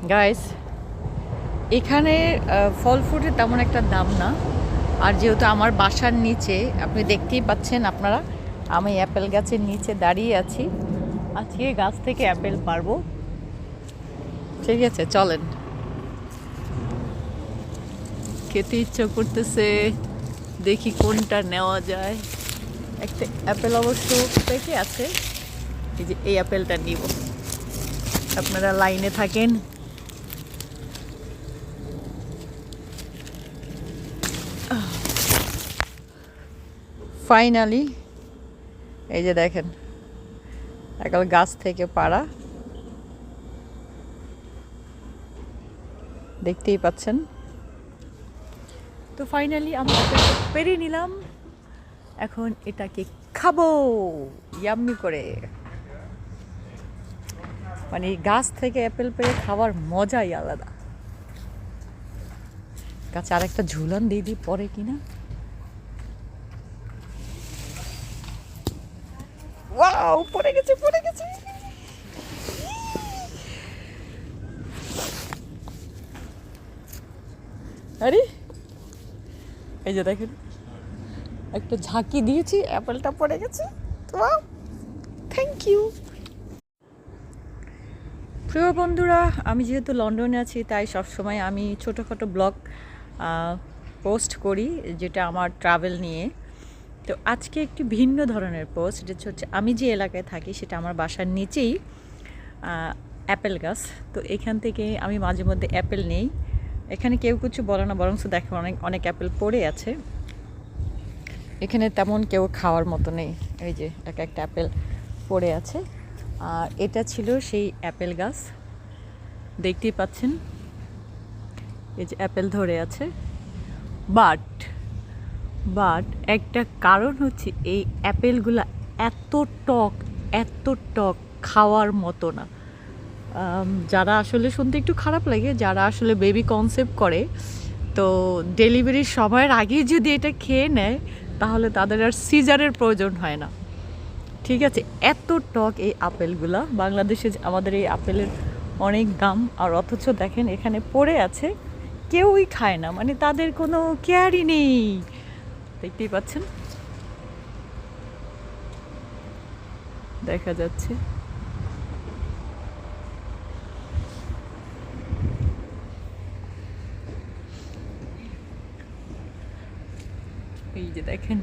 Guys, এখানে ফল ফ্রুটের তেমন একটা দাম না। আর যেহেতু আমার বাসার নিচে, আপনি দেখতেই পাচ্ছেন আপনারা, আমি অ্যাপেল গাছের নিচে দাঁড়িয়ে আছি। আজকে গাছ থেকে অ্যাপেল পারবো। ঠিক আছে, চলেন। খেতে ইচ্ছা করতেছে, দেখি কোনটা নেওয়া যায়। একটা অ্যাপেল অবশ্য পেকে আছে, এই যে এই অ্যাপেলটা নিব। আপনারা লাইনে থাকেন। ফাইনালি এই যে দেখেন, একাল গাছ থেকে পাড়া, দেখতেই পাচ্ছেন। তো ফাইনালি আমরা পেরে নিলাম, এখন এটাকে খাবো ইয়াম্মি করে। মানে গাছ থেকে অ্যাপেল পেরে খাওয়ার মজাই আলাদা। গাছে আর একটা ঝুলন দিয়ে দিই পরে কিনা। ওয়াও, পড়ে গেছে পড়ে গেছে। আরে এই যে দেখেন, একটা ঝাঁকি দিয়েছি, অ্যাপেলটা পড়ে গেছে। Wow, thank you. প্রিয় বন্ধুরা, আমি যেহেতু লন্ডনে আছি তাই সবসময় আমি ছোটোখাটো ব্লগ পোস্ট করি, যেটা আমার ট্রাভেল নিয়ে। তো আজকে একটি ভিন্ন ধরনের পোস্ট, যেটা হচ্ছে আমি যে এলাকায় থাকি সেটা আমার বাসার নিচেই অ্যাপেল গাছ। তো এখান থেকে আমি মাঝে মধ্যে অ্যাপেল নেই। এখানে কেউ কিছু বলে না, বরং দেখো অনেক অনেক অ্যাপেল পড়ে আছে। এখানে তেমন কেউ খাওয়ার মতো নেই। এই যে একটা অ্যাপেল পড়ে আছে। আর এটা ছিল সেই অ্যাপেল গাছ, দেখতেই পাচ্ছেন। এই যে অ্যাপেল ধরে আছে। বাট বাট একটা কারণ হচ্ছে এই অ্যাপেলগুলো এত টক, এত টক, খাওয়ার মতো না। যারা আসলে, শুনতে একটু খারাপ লাগে, যারা আসলে বেবি কনসেপ্ট করে, তো ডেলিভারির সময়ের আগেই যদি এটা খেয়ে নেয় তাহলে তাদের আর সিজারের প্রয়োজন হয় না। ঠিক আছে, এত টক এই আপেলগুলা। বাংলাদেশে আমাদের এই আপেলের অনেক দাম, আর অথচ দেখেন এখানে পড়ে আছে, কেউই খায় না। মানে তাদের কোনো কেয়ারই নেই। দেখতেই পাচ্ছেন, দেখা যাচ্ছে। এই যে দেখেন